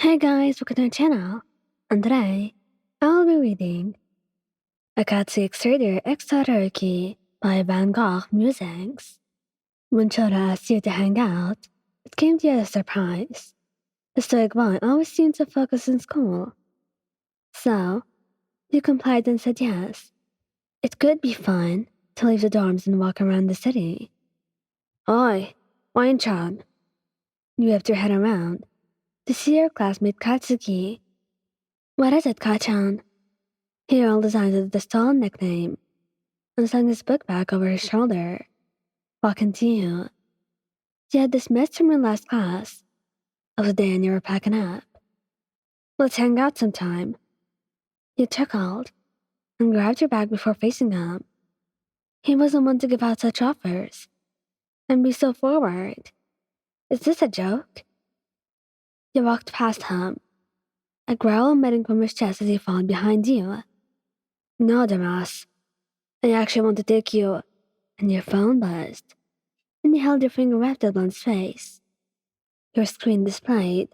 Hey guys, welcome to my channel. And today, I'll be reading Akatsuki Exterior X Todoroki by Van Gogh Musings. When Choda asked you to hang out, it came to you as a surprise. The stoic boy always seemed to focus in school. So, you complied and said yes. It could be fun to leave the dorms and walk around the city. Oi, Wine-chan. You whipped your head around to see your classmate Katsuki. What is it, Ka-chan? He rolled his eyes at the stolen nickname and slung his book back over his shoulder. Walking to you. You had dismissed from your last class of the day and you were packing up. Let's hang out sometime. You chuckled and grabbed your bag before facing him. He wasn't one to give out such offers and be so forward. Is this a joke? You walked past him, a growl emitting from his chest as he followed behind you. No, dumbass. I actually want to take you. And your phone buzzed, and you held your finger up to Blond's face. Your screen displayed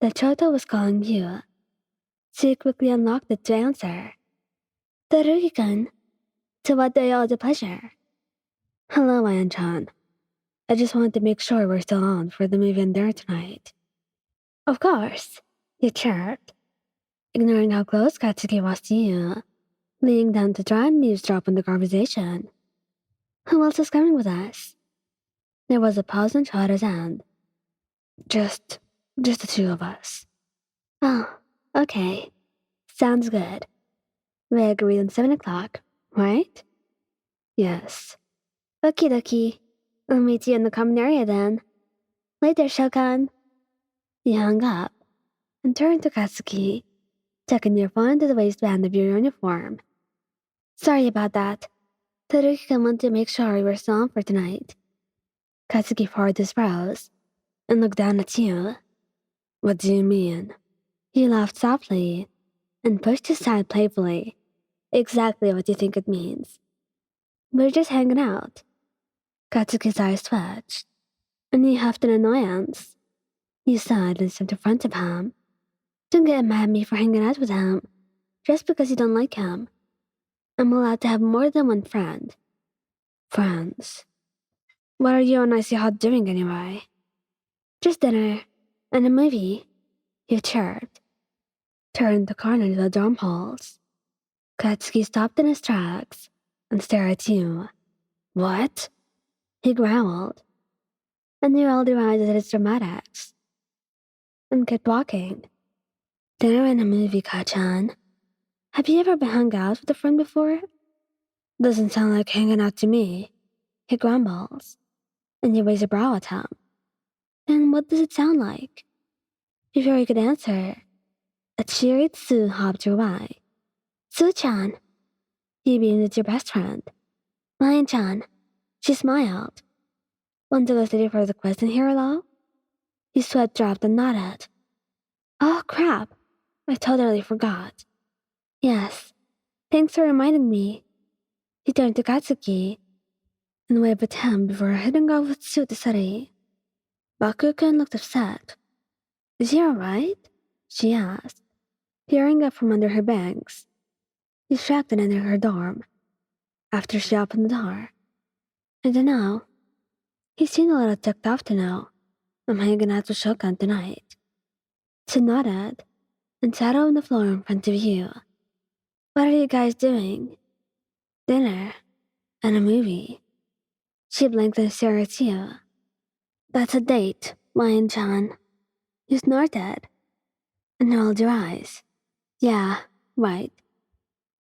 that Choto was calling you, so you quickly unlocked it to answer. Todoroki-kun, to what do I owe the pleasure? Hello, Ayan-chan. I just wanted to make sure we're still on for the movie and dinner tonight. Of course, you chirped, ignoring how close Katsuki was to you, leaning down to try and eavesdrop on the conversation. Who else is coming with us? There was a pause on Choto's end. Just the two of us. Oh, okay. Sounds good. We agreed on 7 o'clock, right? Yes. Okie dokie. I'll meet you in the common area then. Later, Shogun. You hung up and turned to Katsuki, tucking your phone into the waistband of your uniform. Sorry about that. Todoroki wanted to make sure we were still on for tonight. Katsuki furrowed his brows and looked down at you. What do you mean? He laughed softly and pushed his side playfully. Exactly what you think it means. We're just hanging out. Katsuki's eyes twitched, and he huffed in annoyance. You sighed and stepped in front of him. Don't get mad at me for hanging out with him, just because you don't like him. I'm allowed to have more than one friend. Friends. What are you and Icy Hot doing anyway? Just dinner and a movie, you chirped. Turned the corner to the dorm halls. Katsuki stopped in his tracks and stared at you. What? He growled, and you rolled your eyes at his dramatics, and kept walking. Dinner and a movie, Ka-chan. Have you ever been hung out with a friend before? Doesn't sound like hanging out to me. He grumbles, and you raise a brow at him. Then what does it sound like? Before you could answer, a cheery Tsu hopped your way. Tsu-chan. You beamed at your best friend. Lion-chan. She smiled. Want to go study for the quiz in here, lol? You sweat dropped and nodded. Oh, crap. I totally forgot. Yes. Thanks for reminding me. He turned to Katsuki and waved at him before heading off with Tsu to study. Bakugou looked upset. Is he alright? She asked, peering up from under her bangs. Distracted under her dorm. After she opened the door. I don't know. He seemed a little ticked off to know I'm hanging out with Shogun tonight. Tsu nodded and sat on the floor in front of you. What are you guys doing? Dinner and a movie. She blinked and stared at you. That's a date, Lion-chan. You snorted and rolled your eyes. Yeah, right.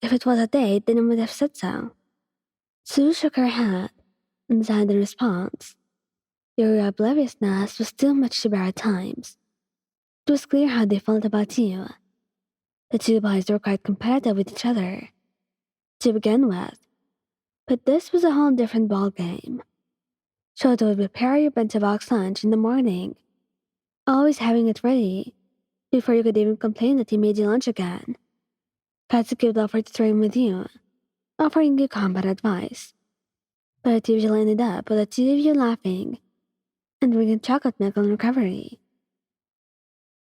If it was a date, then I would have said so. Sue shook her head and sighed in response. Your obliviousness was too much to bear at times. It was clear how they felt about you. The two boys were quite competitive with each other, to begin with. But this was a whole different ballgame. Shoto would prepare your bento box lunch in the morning, always having it ready, before you could even complain that he made you lunch again. Katsuki would offer to train with you, offering you combat advice. But it usually ended up with the two of you laughing and drinking chocolate milk on recovery.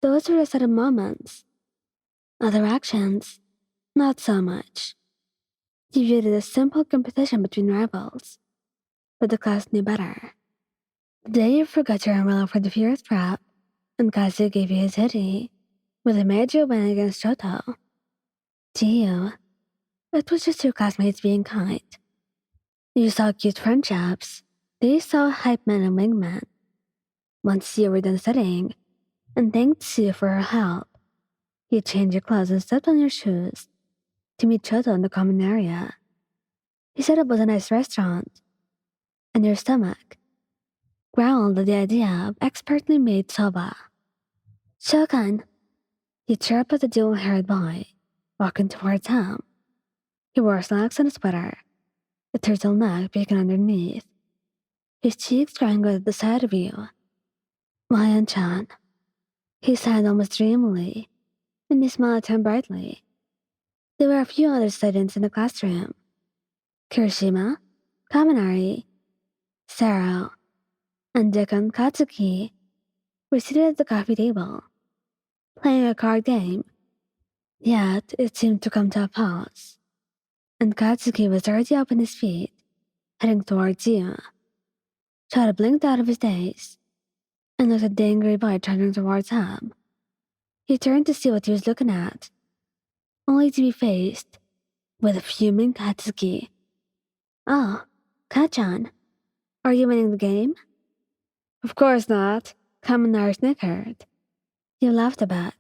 Those were the sudden moments. Other actions, not so much. You viewed it as simple competition between rivals, but the class knew better. The day you forgot your umbrella for the fear trap, and Kazu gave you his hoodie, with a major win against Shoto. To you, it was just two classmates being kind. You saw cute friendships. They saw hype man and wingman. Once you were done studying, and thanked Sue for her help, you changed your clothes and stepped on your shoes to meet Shoto in the common area. He said it was a nice restaurant, and your stomach growled at the idea of expertly made soba. Shokan, you chirped at the dual-haired boy, walking towards him. He wore slacks and a sweater, a turtleneck peeking underneath. His cheeks strangled at the sight of you. Mayan-chan, he said almost dreamily, and he smiled at him brightly. There were a few other students in the classroom. Kirishima, Kaminari, Saro, and Deacon Katsuki were seated at the coffee table, playing a card game. Yet it seemed to come to a pause, and Katsuki was already up on his feet, heading towards you. Chada blinked out of his daze and looked at the angry boy turning towards him. He turned to see what he was looking at, only to be faced with a fuming Katsuki. Oh, Kachan, are you winning the game? Of course not, Kaminari snickered. You laughed a bit,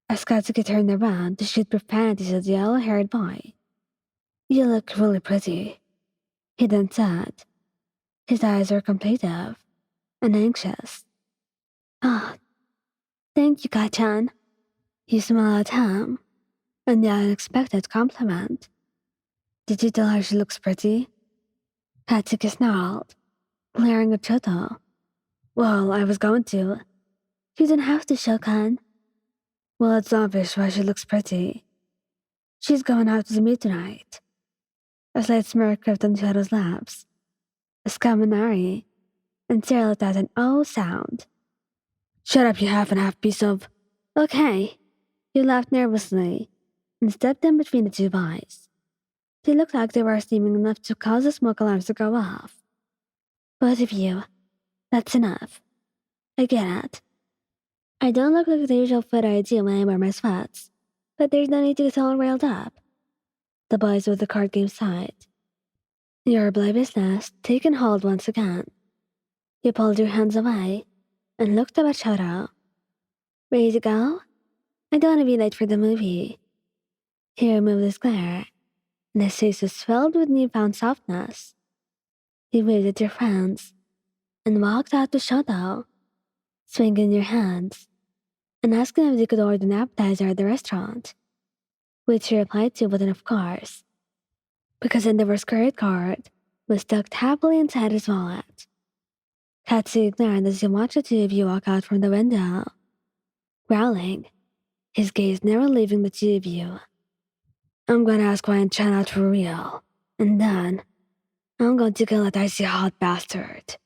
as Katsuki turned around to shoot profanities at the yellow-haired boy. You look really pretty, he then said. His eyes were contemplative and anxious. Ah, thank you, Kachan. You smiled at him, and the unexpected compliment. Did you tell her she looks pretty? Katsuki snarled, glaring at Shoto. Well, I was going to. You didn't have to, Shokan. Well, it's obvious why she looks pretty. She's going out with me tonight. A slight smirk crept on Shoto's lips. A Kaminari, and Sarah let out an oh sound. Shut up, you half-and-half piece of... Okay. You laughed nervously, and stepped in between the two boys. They looked like they were steaming enough to cause the smoke alarms to go off. Both of you, that's enough. I get it. I don't look like the usual fit I do when I wear my sweats, but there's no need to get all railed up. The boys with the card game sighed. Your obliviousness taken hold once again. You pulled your hands away and looked up at Shoto. Ready to go? I don't want to be late for the movie. He removed his glare, and his face was filled with newfound softness. He waved at your friends and walked out to Shoto, swinging your hands and asking if they could order an appetizer at the restaurant, which he replied to with an of course, because Endeavor's credit card was tucked happily inside his wallet. Katsu ignored as he watched the two of you walk out from the window, growling, his gaze never leaving the two of you. I'm going to ask Ryan Chan out for real, and then I'm going to kill that icy hot bastard.